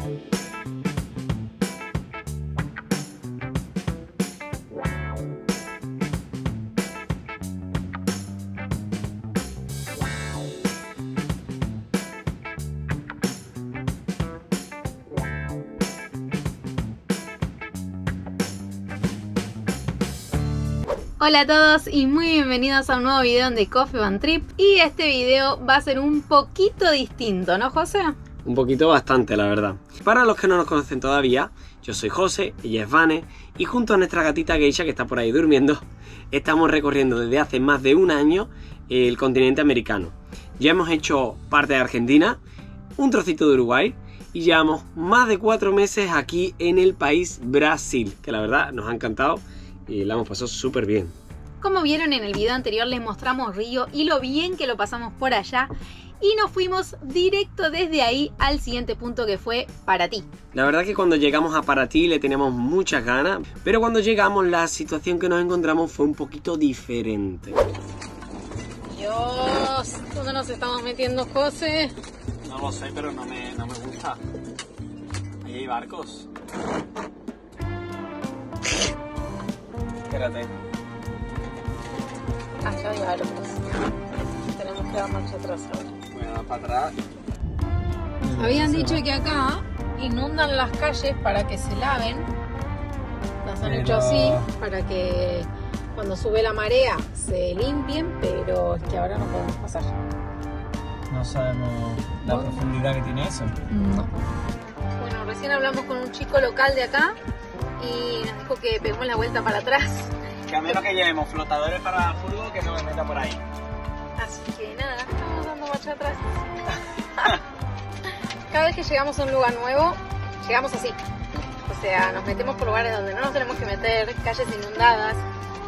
Hola a todos y muy bienvenidos a un nuevo video de Coffee Van Trip. Y este video va a ser un poquito distinto, ¿no, José? Un poquito bastante, la verdad. Para los que no nos conocen todavía, yo soy José, ella es Vane, y junto a nuestra gatita Geisha, que está por ahí durmiendo, estamos recorriendo desde hace más de un año el continente americano. Ya hemos hecho parte de Argentina, un trocito de Uruguay, y llevamos más de 4 meses aquí en el país Brasil, que la verdad nos ha encantado y la hemos pasado súper bien. Como vieron en el video anterior, les mostramos Río y lo bien que lo pasamos por allá, y nos fuimos directo desde ahí al siguiente punto, que fue Paraty. La verdad que cuando llegamos a Paraty le teníamos muchas ganas, pero cuando llegamos la situación que nos encontramos fue un poquito diferente. Dios, ¿dónde nos estamos metiendo, José? No lo sé, pero no me gusta. Ahí hay barcos. Espérate. Allá hay barcos. Tenemos que dar marcha atrás ahora. Voy a dar para atrás. Habían dicho que acá inundan las calles para que se laven. Las han hecho así para que cuando sube la marea se limpien, pero es que ahora no podemos pasar. No sabemos la profundidad que tiene eso. No. Bueno, recién hablamos con un chico local de acá y nos dijo que pegamos la vuelta para atrás. Que a menos que llevemos flotadores para el furgo, que no me meta por ahí. Así que nada, estamos dando marcha atrás. Cada vez que llegamos a un lugar nuevo, llegamos así. O sea, nos metemos por lugares donde no nos tenemos que meter, calles inundadas.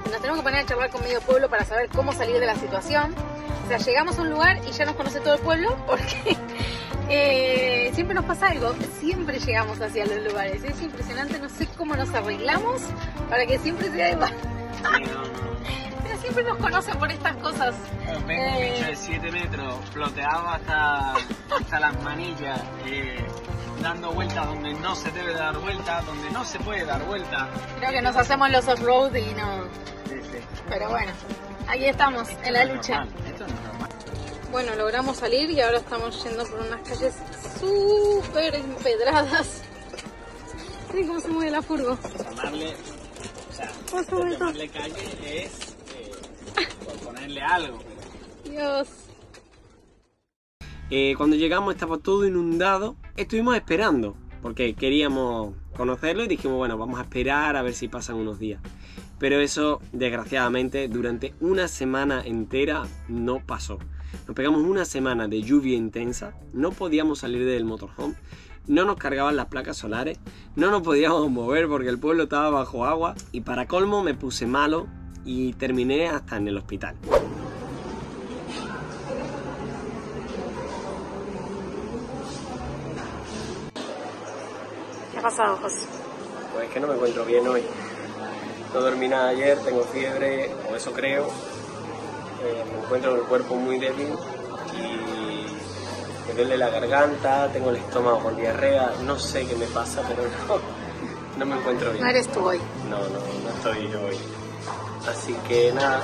Y nos tenemos que poner a charlar con medio pueblo para saber cómo salir de la situación. O sea, llegamos a un lugar y ya nos conoce todo el pueblo porque siempre nos pasa algo. Siempre llegamos hacia los lugares. Es impresionante, no sé cómo nos arreglamos para que siempre sea igual. Pero siempre nos conocen por estas cosas. Vengo un bicho de 7 metros, floteado hasta las manillas, dando vueltas donde no se debe dar vuelta, donde no se puede dar vuelta. Creo que nos hacemos los off-road y no... Sí. Pero bueno, aquí estamos, en la lucha. Esto no es normal. Bueno, logramos salir y ahora estamos yendo por unas calles súper empedradas. Miren cómo se mueve la furgo. Llamarle calle es por ponerle algo. Dios. Cuando llegamos estaba todo inundado. Estuvimos esperando porque queríamos conocerlo y dijimos, bueno, vamos a esperar a ver si pasan unos días. Pero eso, desgraciadamente, durante una semana entera no pasó. Nos pegamos una semana de lluvia intensa, no podíamos salir del motorhome, no nos cargaban las placas solares, no nos podíamos mover porque el pueblo estaba bajo agua, y para colmo me puse malo y terminé hasta en el hospital. ¿Qué ha pasado, José? Pues es que no me encuentro bien hoy. No dormí nada ayer, tengo fiebre, o eso creo. Me encuentro con el cuerpo muy débil y me duele la garganta, tengo el estómago con diarrea, no sé qué me pasa, pero no me encuentro bien. No eres tú hoy. No estoy yo hoy. Así que nada,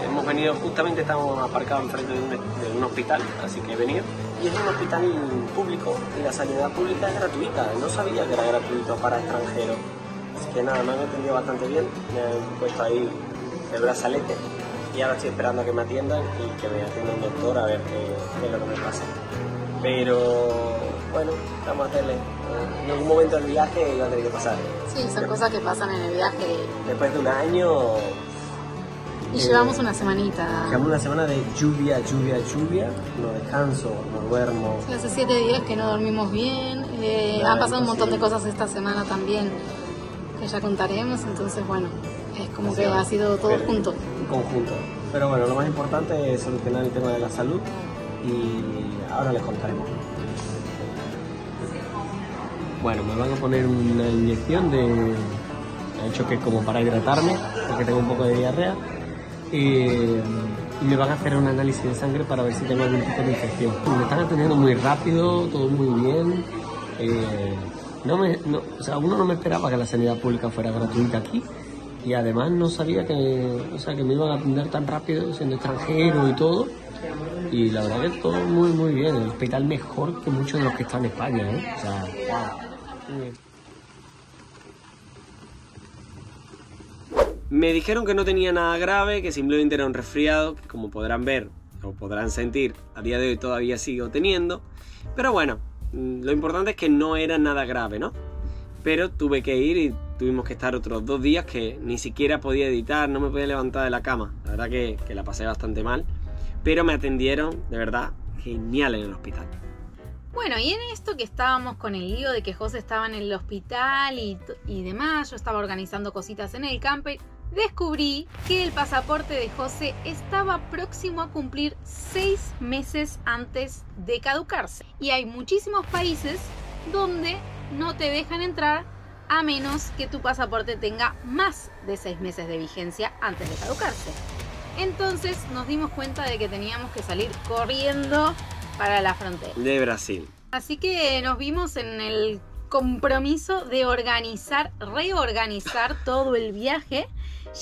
hemos venido, justamente estamos aparcados enfrente de un hospital, así que he venido. Y es un hospital público y la sanidad pública es gratuita, no sabía que era gratuito para extranjeros. Así que nada, me han atendido bastante bien, me han puesto ahí el brazalete y ahora estoy esperando a que me atiendan y que me atienda un doctor a ver qué es lo que me pasa. Pero bueno, vamos a hacerle. En algún momento del viaje iba a tener que pasar. Sí, son cosas que pasan en el viaje. Después de un año... Y llevamos una semanita. Llevamos una semana de lluvia, no descanso, no duermo. Sí, hace 7 días que no dormimos bien. Han pasado un montón de cosas esta semana también que ya contaremos, entonces bueno, es como que ha sido todo junto. En conjunto. Pero bueno, lo más importante es solucionar el tema de la salud y ahora les contaremos. Bueno, me van a poner una inyección de... he dicho que es como para hidratarme, porque tengo un poco de diarrea. Y me van a hacer un análisis de sangre para ver si tengo algún tipo de infección. Me están atendiendo muy rápido, todo muy bien. O sea, uno no me esperaba que la sanidad pública fuera gratuita aquí, y además no sabía que me iban a atender tan rápido siendo extranjero y todo, y la verdad que todo muy muy bien. El hospital mejor que muchos de los que están en España, ¿eh? O sea, wow. Muy bien. Me dijeron que no tenía nada grave, que simplemente era un resfriado, que como podrán ver o podrán sentir, a día de hoy todavía sigo teniendo, pero bueno, lo importante es que no era nada grave, ¿no? Pero tuve que ir y tuvimos que estar otros 2 días que ni siquiera podía editar, no me podía levantar de la cama. La verdad que la pasé bastante mal, pero me atendieron, de verdad, genial en el hospital. Bueno, y en esto que estábamos con el lío de que José estaba en el hospital y demás, yo estaba organizando cositas en el camper, descubrí que el pasaporte de José estaba próximo a cumplir 6 meses antes de caducarse. Y hay muchísimos países donde no te dejan entrar a menos que tu pasaporte tenga más de 6 meses de vigencia antes de caducarse. Entonces nos dimos cuenta de que teníamos que salir corriendo para la frontera De Brasil. Así que nos vimos en el compromiso de reorganizar todo el viaje.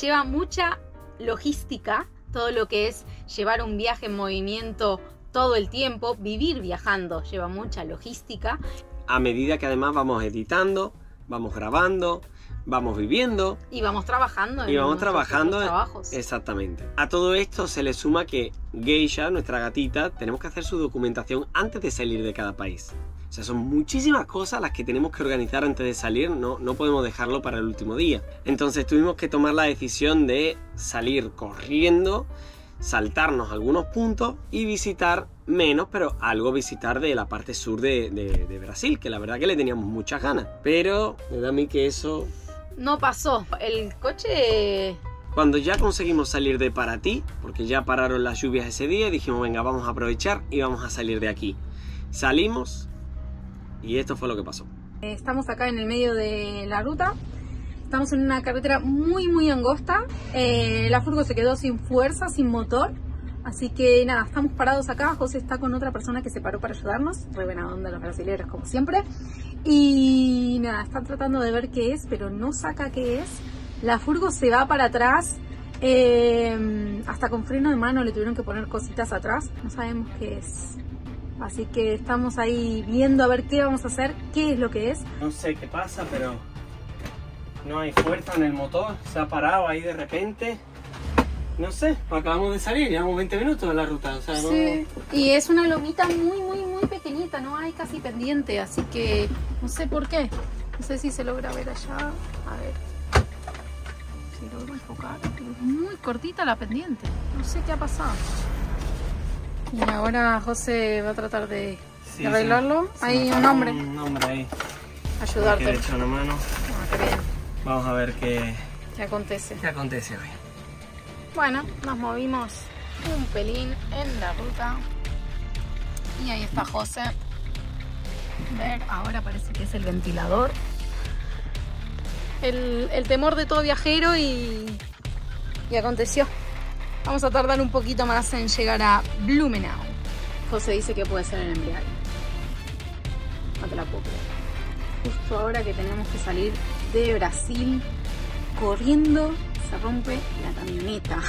Lleva mucha logística, todo lo que es llevar un viaje en movimiento todo el tiempo, vivir viajando lleva mucha logística. A medida que además vamos editando, vamos grabando, vamos viviendo y vamos trabajando y vamos trabajando trabajos. Exactamente. A todo esto se le suma que Geisha, nuestra gatita, tenemos que hacer su documentación antes de salir de cada país. O sea, son muchísimas cosas las que tenemos que organizar antes de salir, no podemos dejarlo para el último día. Entonces tuvimos que tomar la decisión de salir corriendo, saltarnos algunos puntos y visitar menos, pero algo visitar de la parte sur de Brasil, que la verdad que le teníamos muchas ganas. Pero me da a mí que eso no pasó. El coche... Cuando ya conseguimos salir de Paraty, porque ya pararon las lluvias ese día, dijimos venga, vamos a aprovechar y vamos a salir de aquí. Salimos y esto fue lo que pasó. Estamos acá en el medio de la ruta. Estamos en una carretera muy muy angosta. La furgo se quedó sin fuerza, sin motor. Así que nada, estamos parados acá. José está con otra persona que se paró para ayudarnos. Re buena onda los brasileños, como siempre. Y nada, están tratando de ver qué es, pero no saca qué es. La furgo se va para atrás. Hasta con freno de mano le tuvieron que poner cositas atrás. No sabemos qué es. Así que estamos ahí viendo a ver qué vamos a hacer, qué es lo que es. No sé qué pasa, pero no hay fuerza en el motor. Se ha parado ahí de repente. No sé, acabamos de salir, llevamos 20 minutos de la ruta. O sea, sí, no... y es una lomita muy pequeñita, no hay casi pendiente, así que no sé por qué. No sé si se logra ver allá. A ver si logro enfocar. Es muy cortita la pendiente, no sé qué ha pasado. Y ahora José va a tratar de arreglarlo. Hay un hombre. Un hombre ahí. Ayudarte. Que le echa una mano. Qué bien. Vamos a ver qué acontece. ¿Qué acontece hoy? Bueno, nos movimos un pelín en la ruta. Y ahí está José. Ver, ahora parece que es el ventilador. El temor de todo viajero y aconteció. Vamos a tardar un poquito más en llegar a Blumenau. José dice que puede ser el embriague. No te la puedo creer. Justo ahora que tenemos que salir de Brasil, corriendo, se rompe la camioneta.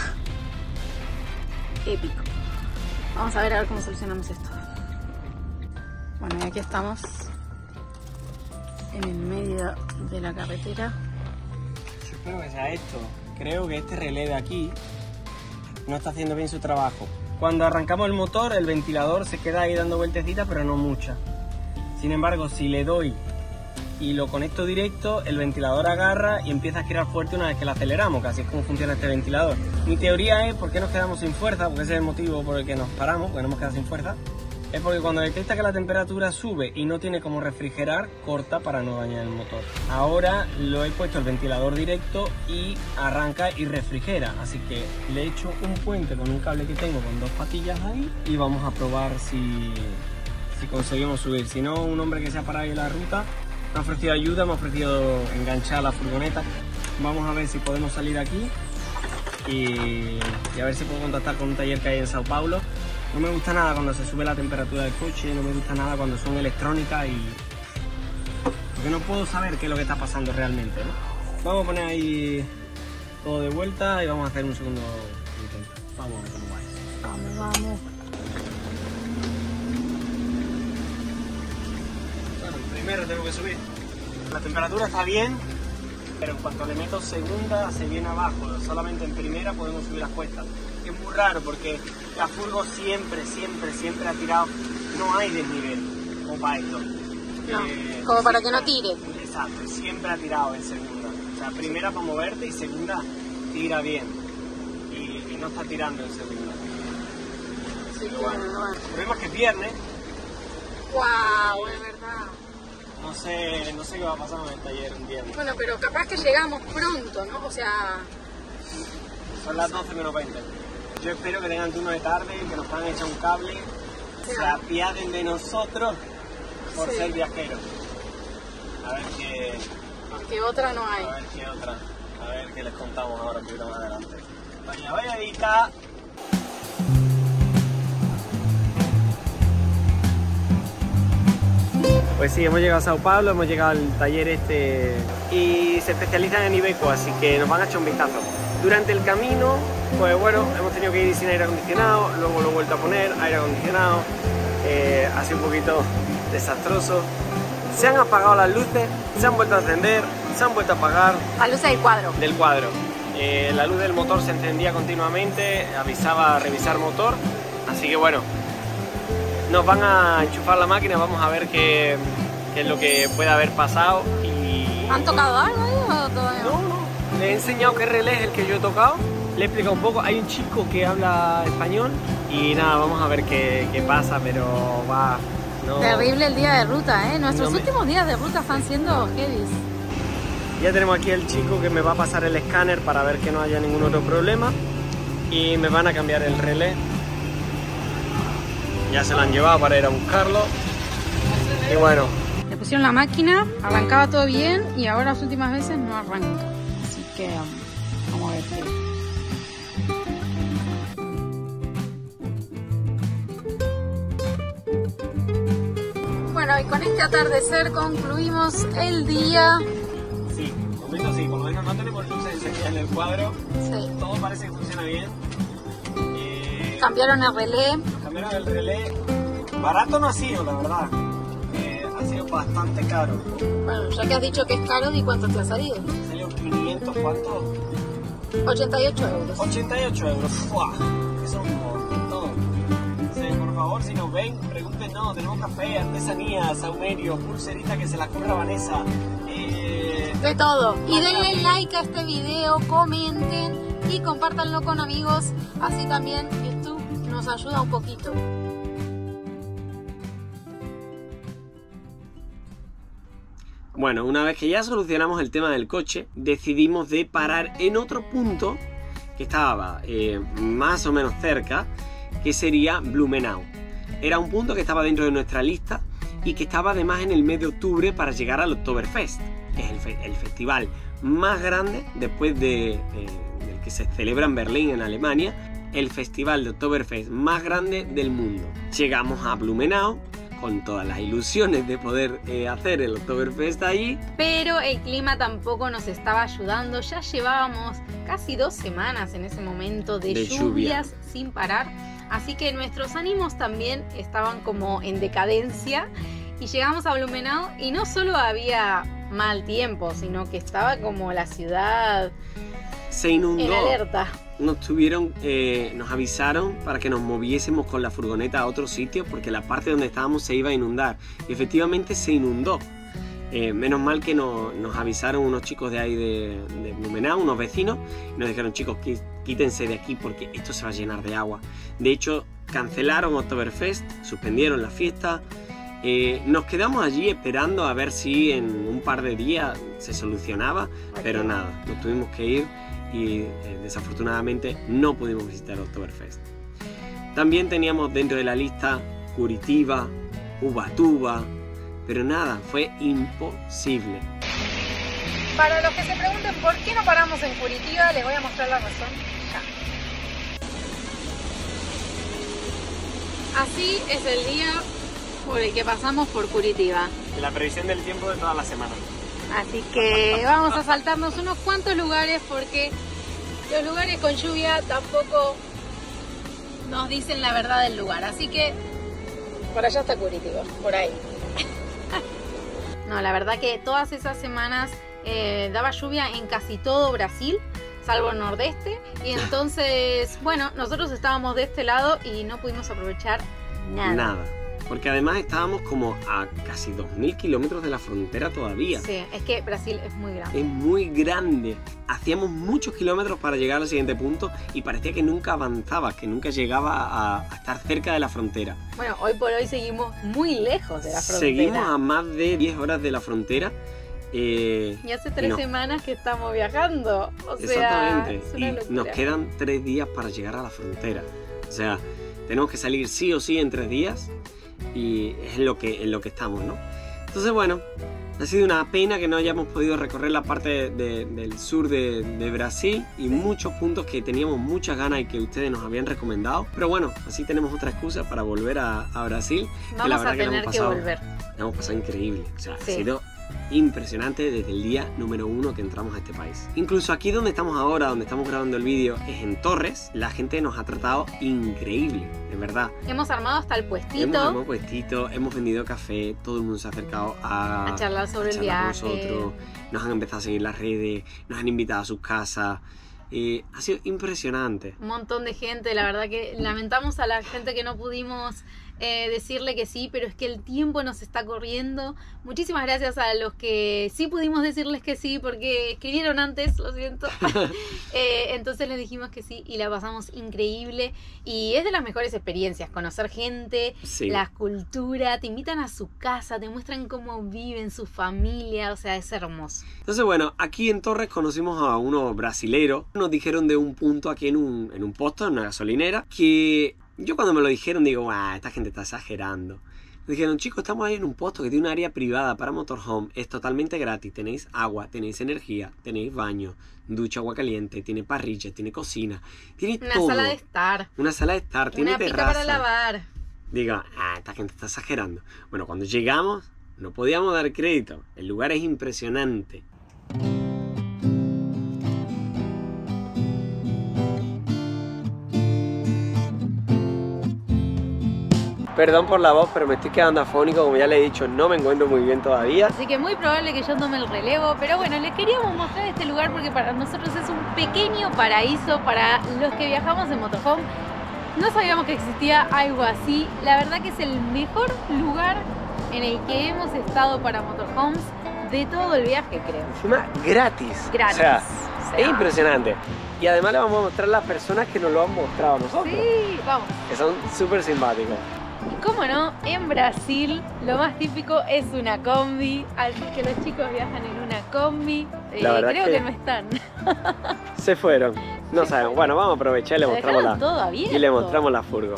Épico. Vamos a ver cómo solucionamos esto. Bueno, y aquí estamos en el medio de la carretera. Yo creo que sea esto. Creo que este relé de aquí no está haciendo bien su trabajo. Cuando arrancamos el motor, el ventilador se queda ahí dando vueltecitas, pero no muchas. Sin embargo, si le doy y lo conecto directo, el ventilador agarra y empieza a girar fuerte una vez que lo aceleramos, que así es como funciona este ventilador. Mi teoría es por qué nos quedamos sin fuerza, porque ese es el motivo por el que nos paramos, porque nos hemos quedado sin fuerza. Es porque cuando detecta que la temperatura sube y no tiene como refrigerar, corta para no dañar el motor. Ahora lo he puesto el ventilador directo y arranca y refrigera. Así que le he hecho un puente con un cable que tengo con 2 patillas ahí y vamos a probar si conseguimos subir. Si no, un hombre que se ha parado en la ruta me ha ofrecido ayuda, me ha ofrecido enganchar la furgoneta. Vamos a ver si podemos salir aquí y a ver si puedo contactar con un taller que hay en Sao Paulo. No me gusta nada cuando se sube la temperatura del coche, no me gusta nada cuando son electrónicas porque no puedo saber qué es lo que está pasando realmente, ¿no? Vamos a poner ahí todo de vuelta y vamos a hacer un segundo intento. Vamos a ver cómo va eso. Vamos. Bueno, primero tengo que subir. La temperatura está bien, pero en cuanto le meto segunda se viene abajo. Solamente en primera podemos subir las cuestas. Es muy raro porque la furgo siempre ha tirado. No hay desnivel como para esto. No, como para que no tire. Exacto, siempre ha tirado en segunda. O sea, primera para moverte y segunda tira bien. Y no está tirando en segunda. Sí, pero bueno, el problema es que es viernes. ¡Wow! Es verdad. No sé qué va a pasar en el taller un viernes. Bueno, pero capaz que llegamos pronto, ¿no? O sea... Son las 12 menos 20. Yo espero que tengan turno de tarde, que nos puedan echar un cable, se apiaden de nosotros por ser viajeros. A ver qué... Porque otra no hay. A ver qué otra. A ver qué les contamos ahora un poquito más adelante. Vaya, Edita. Pues sí, hemos llegado a Sao Paulo, hemos llegado al taller este y se especializan en Iveco, así que nos van a echar un vistazo. Durante el camino, pues bueno, hemos tenido que ir sin aire acondicionado, luego lo he vuelto a poner, aire acondicionado, ha sido un poquito desastroso. Se han apagado las luces, se han vuelto a encender, se han vuelto a apagar. Las luces del cuadro. Del cuadro. La luz del motor se encendía continuamente, avisaba a revisar motor, así que bueno, nos van a enchufar la máquina, vamos a ver qué es lo que puede haber pasado. Y... ¿Han tocado algo ahí o todavía no? No, le he enseñado qué relé es el que yo he tocado, le he explicado un poco, hay un chico que habla español y nada, vamos a ver qué pasa, pero va... No, terrible el día de ruta, ¿eh? Nuestros últimos días de ruta están siendo heavies. Ya tenemos aquí el chico que me va a pasar el escáner para ver que no haya ningún otro problema y me van a cambiar el relé. Ya se lo han llevado para ir a buscarlo y bueno. Le pusieron la máquina, arrancaba todo bien y ahora las últimas veces no arranca. Así que vamos a ver qué. Bueno, y con este atardecer concluimos el día. Sí, momento sí, por lo menos no tenemos luces encendidas en el cuadro. Sí. Todo parece que funciona bien. Cambiaron el relé. Cambiaron el relé. Barato no ha sido, la verdad. Ha sido bastante caro. Bueno, ya que has dicho que es caro, ¿y cuánto te ha salido? Salió 500, ¿cuánto? 88 euros. 88 euros. ¡Fua! Eso es un montón. Sí, por favor, si nos ven, pregúntenos. Tenemos café, artesanía, saumerio, pulserita que se la cobra Vanessa. De todo. Y denle like a este video, comenten y compártanlo con amigos. Así también YouTube nos ayuda un poquito. Bueno, una vez que ya solucionamos el tema del coche, decidimos de parar en otro punto que estaba más o menos cerca, que sería Blumenau. Era un punto que estaba dentro de nuestra lista y que estaba además en el mes de octubre para llegar al Oktoberfest. Es el festival más grande después del que se celebra en Berlín, en Alemania, el festival de Oktoberfest más grande del mundo. Llegamos a Blumenau con todas las ilusiones de poder hacer el Oktoberfest allí. Pero el clima tampoco nos estaba ayudando, ya llevábamos casi 2 semanas en ese momento de lluvias sin parar, así que nuestros ánimos también estaban como en decadencia y llegamos a Blumenau y no solo había mal tiempo, sino que estaba como la ciudad se inundó. En alerta. Nos avisaron para que nos moviésemos con la furgoneta a otro sitio porque la parte donde estábamos se iba a inundar y efectivamente se inundó. Menos mal que nos avisaron unos chicos de ahí de Blumenau, unos vecinos, y nos dijeron: chicos, quítense de aquí porque esto se va a llenar de agua. De hecho, cancelaron Oktoberfest, suspendieron la fiesta. Nos quedamos allí esperando a ver si en un par de días se solucionaba, pero nada, nos tuvimos que ir y desafortunadamente no pudimos visitar Oktoberfest. También teníamos dentro de la lista Curitiba, Ubatuba, pero nada, fue imposible. Para los que se pregunten por qué no paramos en Curitiba, les voy a mostrar la razón ya. Así es el día por el que pasamos por Curitiba. La previsión del tiempo de toda la semana. Así que vamos a saltarnos unos cuantos lugares porque los lugares con lluvia tampoco nos dicen la verdad del lugar. Así que por allá está Curitiba, por ahí. No, la verdad que todas esas semanas daba lluvia en casi todo Brasil, salvo el nordeste. Y entonces, bueno, nosotros estábamos de este lado y no pudimos aprovechar nada. Porque además estábamos como a casi 2000 kilómetros de la frontera todavía. Sí, es que Brasil es muy grande. Es muy grande. Hacíamos muchos kilómetros para llegar al siguiente punto y parecía que nunca avanzaba, que nunca llegaba a estar cerca de la frontera. Bueno, hoy por hoy seguimos muy lejos de la frontera. Seguimos a más de 10 horas de la frontera. Y hace 3 semanas que estamos viajando. O exactamente. Sea, es una locura. Nos quedan 3 días para llegar a la frontera. O sea, tenemos que salir sí o sí en 3 días. Y es en lo que estamos, ¿no? Entonces, bueno, ha sido una pena que no hayamos podido recorrer la parte del sur de Brasil y muchos puntos que teníamos muchas ganas y que ustedes nos habían recomendado. Pero bueno, así tenemos otra excusa para volver a Brasil. Vamos a tener que volver. La hemos pasado increíble. O sea, sí. Ha sido impresionante desde el día número 1 que entramos a este país. Incluso aquí donde estamos ahora, donde estamos grabando el vídeo, es en Torres. La gente nos ha tratado increíble, de verdad. Hemos armado hasta el puestito. Hemos armado puestito, hemos vendido café, todo el mundo se ha acercado a charlar sobre el viaje. Con nosotros, nos han empezado a seguir las redes, nos han invitado a sus casas. Ha sido impresionante. Un montón de gente, la verdad que lamentamos a la gente que no pudimos decirle que sí, pero es que el tiempo nos está corriendo. Muchísimas gracias a los que sí pudimos decirles que sí, porque escribieron antes, lo siento. Entonces les dijimos que sí y la pasamos increíble. Y es de las mejores experiencias, conocer gente, sí. La cultura, te invitan a su casa, te muestran cómo viven, su familia, o sea, es hermoso. Entonces, bueno, aquí en Torres conocimos a unos brasileros. Nos dijeron de un punto aquí en un posto, en una gasolinera, que yo cuando me lo dijeron digo, esta gente está exagerando. Me dijeron, chicos, estamos ahí en un puesto que tiene un área privada para motorhome, es totalmente gratis, tenéis agua, tenéis energía, tenéis baño, ducha, agua caliente, tiene parrilla, tiene cocina, tiene todo. Una sala de estar. Una sala de estar, tiene una terraza. Una pica para lavar. Digo, esta gente está exagerando. Bueno, cuando llegamos no podíamos dar crédito, el lugar es impresionante. Perdón por la voz, pero me estoy quedando afónico, como ya le he dicho, no me encuentro muy bien todavía. Así que muy probable que yo tome el relevo, pero bueno, les queríamos mostrar este lugar porque para nosotros es un pequeño paraíso para los que viajamos en motorhome. No sabíamos que existía algo así, la verdad que es el mejor lugar en el que hemos estado para motorhomes de todo el viaje, creo. Encima, gratis. Gratis. O sea, es impresionante. Y además le vamos a mostrar a las personas que nos lo han mostrado a nosotros. Sí, vamos. Que son súper simpáticos. Y cómo no, en Brasil lo más típico es una combi, así que los chicos viajan en una combi. Creo que no están. Se fueron, no sabemos. Bueno, vamos a aprovechar y le mostramos le mostramos la furgo.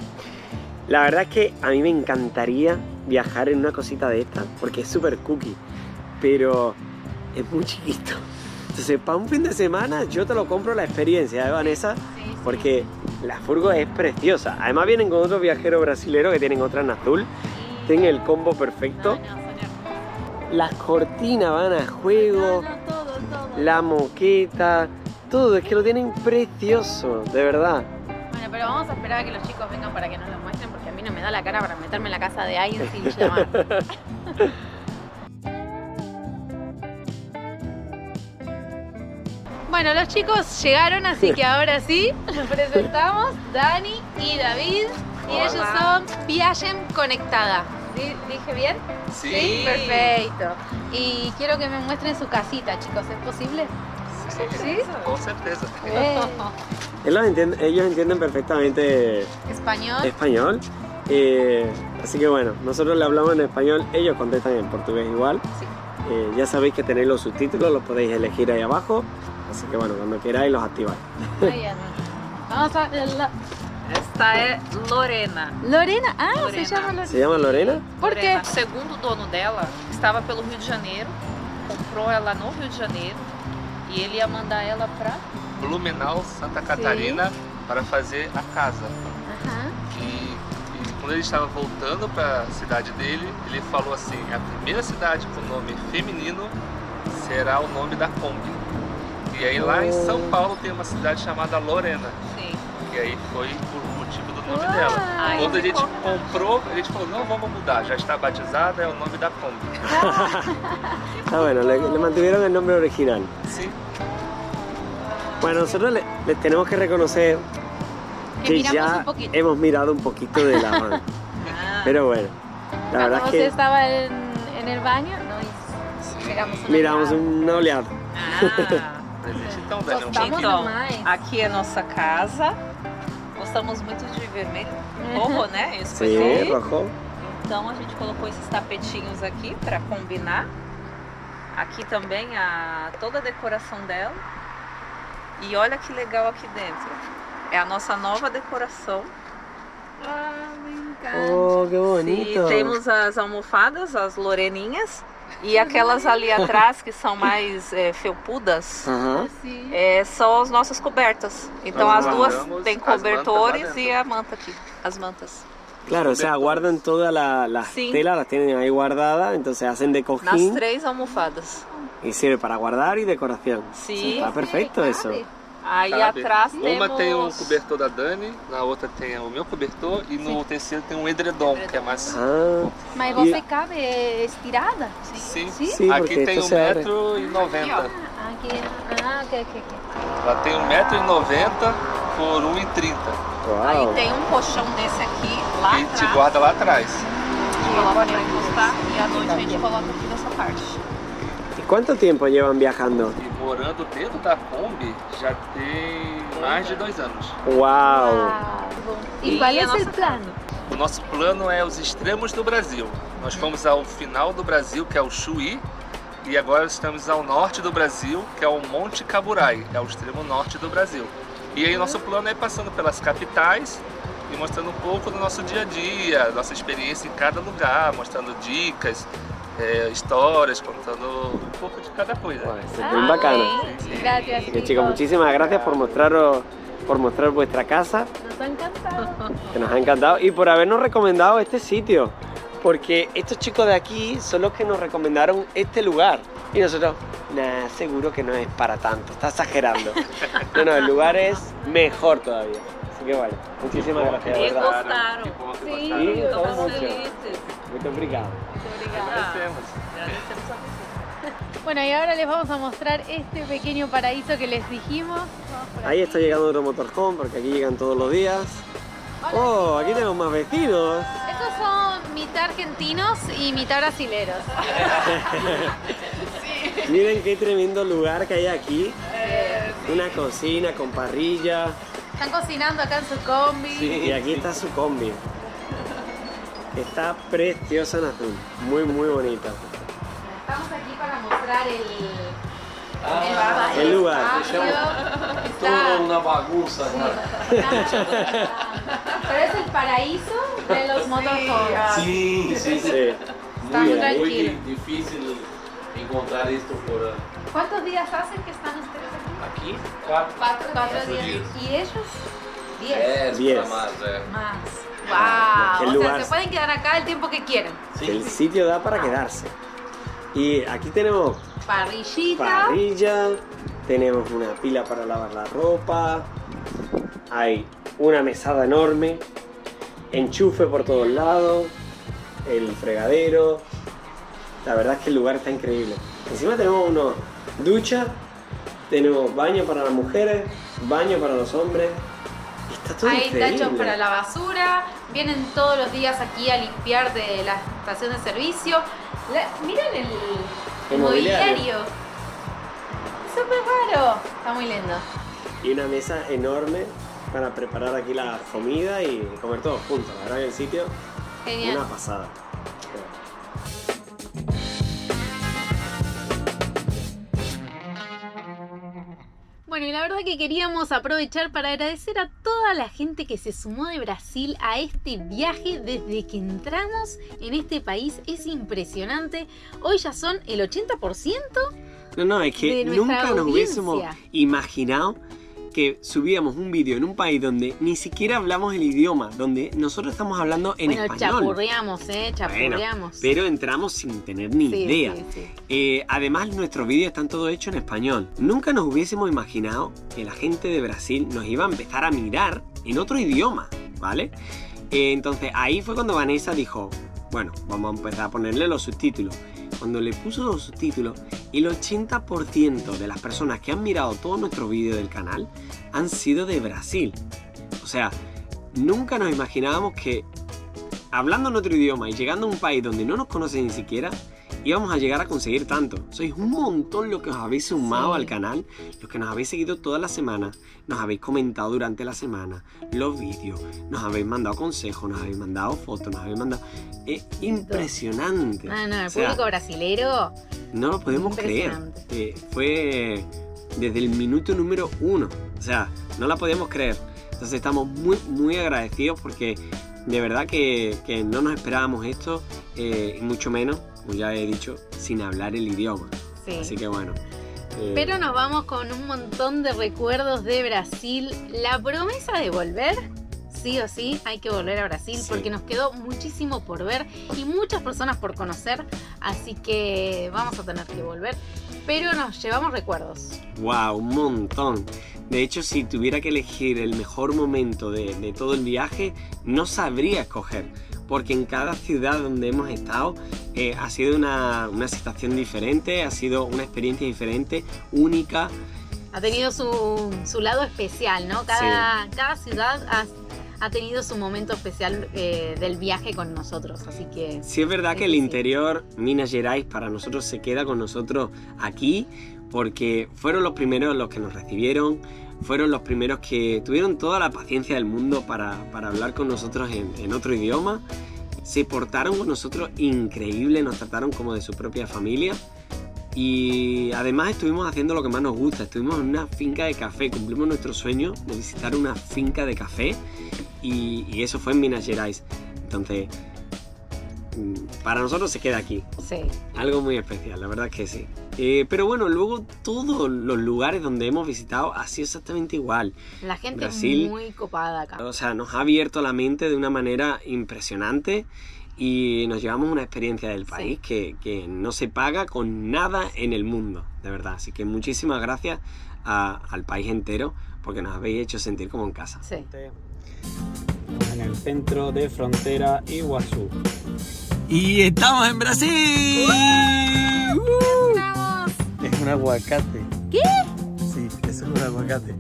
La verdad es que a mí me encantaría viajar en una cosita de esta, porque es súper cookie, pero es muy chiquito. Entonces, para un fin de semana yo te lo compro la experiencia, Vanessa, sí. Porque la furgo es preciosa. Además vienen con otros viajeros brasileros que tienen otra en azul. Sí. Tienen el combo perfecto. Las cortinas van a juego. Todo. La moqueta. Todo, es que lo tienen precioso, de verdad. Bueno, pero vamos a esperar a que los chicos vengan para que nos lo muestren, porque a mí no me da la cara para meterme en la casa de alguien sin llamar. Bueno, los chicos llegaron, así que ahora sí, los presentamos, Dani y David. Y ellos son Viagem Conectada. ¿Sí? ¿Dije bien? Sí. Perfecto. Y quiero que me muestren su casita, chicos. ¿Es posible? Sí. Con certeza. Ellos entienden perfectamente español. Así que bueno, nosotros le hablamos en español, ellos contestan en portugués igual. Sí. Ya sabéis que tenéis los subtítulos, los podéis elegir ahí abajo. Así que bueno, cuando queráis los activáis. Muy bien. Vamos a verla. Esta es Lorena. ¿Lorena? Ah, Lorena. se llama Lorena. ¿Se llama Lorena? ¿Por qué? O segundo dono dela estava pelo Rio de Janeiro, comprou ela no Rio de Janeiro e ele ia mandar ela para Blumenau, Santa Catarina, para fazer a casa. Ajá. E com quando ele estava voltando para a cidade dele, ele falou assim: a primeira cidade com nome feminino será o nome da Kombi. E aí lá em São Paulo tem uma cidade chamada Lorena. Sim. E aí foi por motivo do nome dela. Quando a gente comprou, a gente falou: não, vamos mudar, já está batizada, é o nome da Kombi. Ah, bueno, le mantuvieron el nombre original. Sim. Bueno, nosotros le tenemos que reconocer que ya hemos mirado un poquito de la van. Pero bueno, la verdad es que estaba en el baño, miramos una oleada. Então, Dani, Então, aqui é nossa casa. Gostamos muito de vermelho, rojo, né? Sim, rojo. Então a gente colocou esses tapetinhos aqui para combinar. Aqui também toda a decoração dela. E olha que legal aqui dentro. É a nossa nova decoração. Oh, que bonito. E temos as almofadas, as loreninhas. E aquelas ali atrás que são mais felpudas, são as nossas cobertas. Então as duas têm cobertores e a manta aqui, as mantas. Claro, o sea, guardan todas las telas, las tienen ahí guardadas, entonces hacen de cojín. Nas 3 almofadas. Y sirve para guardar y decoración. Sí. Está perfecto eso. Aí atrás Uma temos... tem um cobertor da Dani, na outra tem o meu cobertor e no terceiro tem um edredom, que é mais... Mas você cabe estirada? Sim. Sim, aqui tem você abre. 1,90 m. Aqui. Ela tem 1,90 m por 1,30 m. Aí tem um colchão desse aqui, lá Que atrás. te guarda lá atrás. Coloca pra encostar e à noite a gente coloca aqui nessa parte. ¿Y cuánto tiempo llevan viajando? E morando dentro da Kombi já tem mais de 2 anos. ¡Wow! ¿Y cuál es el plan? O nosso plano é os extremos do Brasil. Nós fomos ao final do Brasil, que é o Chuí, e agora estamos ao norte do Brasil, que é o Monte Caburai, é o extremo norte do Brasil. E aí nosso plano é ir passando pelas capitais e mostrando um pouco do nosso dia a dia, nossa experiência em cada lugar, mostrando dicas, histórias, contando un poco de cada cosa. Bueno, es muy bacano. Gracias, Así que, chicos, muchísimas gracias por mostrar vuestra casa. Nos ha encantado. Que nos ha encantado y por habernos recomendado este sitio. Porque estos chicos de aquí son los que nos recomendaron este lugar. Y nosotros, nah, seguro que no es para tanto, está exagerando. No, el lugar es mejor todavía. Así que bueno, muchísimas gracias. E ¿verdad? gostaram. Sí, Estamos mucho. felizes. Muito obrigado. Agradecemos a você. Bueno, y ahora les vamos a mostrar este pequeño paraíso que les dijimos. Ahí está llegando otro motorhome porque aquí llegan todos los días. Oh, aquí tenemos más vecinos. Estos son mitad argentinos y mitad brasileros. Miren qué tremendo lugar que hay aquí. Una cocina con parrilla. Están cocinando acá en su combi. Y aquí está su combi. Está preciosa en azul. Muy, muy bonita. Estamos aquí para mostrar el lugar. Toda una bagunza. Pero es el paraíso de los motorhomes. Sí. Está Muy tranquilo. difícil encontrar esto por ¿Cuántos días hacen que están ustedes aquí? aquí. 4 4 días. ¿Y ellos? 10. 10. más. Más. qué Wow. O lugar. sea, se pueden quedar acá el tiempo que quieran. El sitio da para quedarse. Y aquí tenemos Parrillita. parrilla, tenemos una pila para lavar la ropa, hay una mesada enorme, enchufe por todos lados, el fregadero. La verdad es que el lugar está increíble. Encima tenemos una ducha, tenemos baño para las mujeres, baño para los hombres. Está todo Hay increíble. tachos para la basura. Vienen todos los días aquí a limpiar de la estación de servicio. Miren el mobiliario. Súper raro. Está muy lindo. Y una mesa enorme para preparar aquí la comida y comer todos juntos. La verdad que el sitio Genial. una pasada. Bueno, y la verdad que queríamos aprovechar para agradecer a toda la gente que se sumó de Brasil a este viaje desde que entramos en este país. Es impresionante. Hoy ya son el 80%. No, es que de nuestra nunca nos audiencia. hubiésemos imaginado que subíamos un vídeo en un país donde ni siquiera hablamos el idioma, donde nosotros estamos hablando en español. Chapurreamos, chapurreamos. Bueno, pero entramos sin tener ni idea. Sí. Además, nuestros vídeos están todos hechos en español. Nunca nos hubiésemos imaginado que la gente de Brasil nos iba a empezar a mirar en otro idioma, ¿vale? Entonces ahí fue cuando Vanessa dijo, bueno, vamos a empezar a ponerle los subtítulos. Cuando le puso los subtítulos, el 80% de las personas que han mirado todos nuestros vídeos del canal han sido de Brasil. O sea, nunca nos imaginábamos que hablando en otro idioma y llegando a un país donde no nos conocen ni siquiera, íbamos a llegar a conseguir tanto. Sois un montón los que os habéis sumado al canal, los que nos habéis seguido toda la semana, nos habéis comentado durante la semana los vídeos, nos habéis mandado consejos, nos habéis mandado fotos, nos habéis mandado... Es impresionante. El público brasilero... No lo podemos creer. Fue desde el minuto número 1. O sea, no la podíamos creer. Entonces estamos muy agradecidos porque de verdad que no nos esperábamos esto, y mucho menos, como ya he dicho, sin hablar el idioma. Sí. Así que bueno. Pero nos vamos con un montón de recuerdos de Brasil. La promesa de volver, sí o sí, hay que volver a Brasil porque nos quedó muchísimo por ver y muchas personas por conocer. Así que vamos a tener que volver. Pero nos llevamos recuerdos. ¡Wow! Un montón. De hecho, si tuviera que elegir el mejor momento de todo el viaje, no sabría escoger. Porque en cada ciudad donde hemos estado ha sido una situación diferente, ha sido una experiencia diferente, única. Ha tenido su lado especial, ¿no? Cada ciudad ha tenido su momento especial del viaje con nosotros, así que... Sí, es verdad que el interior, Minas Gerais, para nosotros se queda con nosotros aquí, porque fueron los primeros los que nos recibieron, fueron los primeros que tuvieron toda la paciencia del mundo para hablar con nosotros en otro idioma. Se portaron con nosotros increíble, nos trataron como de su propia familia. Y además estuvimos haciendo lo que más nos gusta, estuvimos en una finca de café, cumplimos nuestro sueño de visitar una finca de café y eso fue en Minas Gerais. Entonces, para nosotros se queda aquí. Sí. Algo muy especial, la verdad que sí. Pero bueno, luego todos los lugares donde hemos visitado ha sido exactamente igual. La gente Brasil, es muy copada acá. O sea, nos ha abierto la mente de una manera impresionante. Y nos llevamos una experiencia del país que no se paga con nada en el mundo, de verdad. Así que muchísimas gracias al país entero porque nos habéis hecho sentir como en casa. Sí. En el centro de frontera Iguazú. ¡Y estamos en Brasil! ¡Vamos! Es un aguacate. ¿Qué? Sí, eso es un aguacate.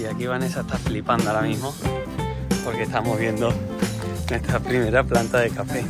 Y aquí Vanessa está flipando ahora mismo porque estamos viendo nuestra primera planta de café.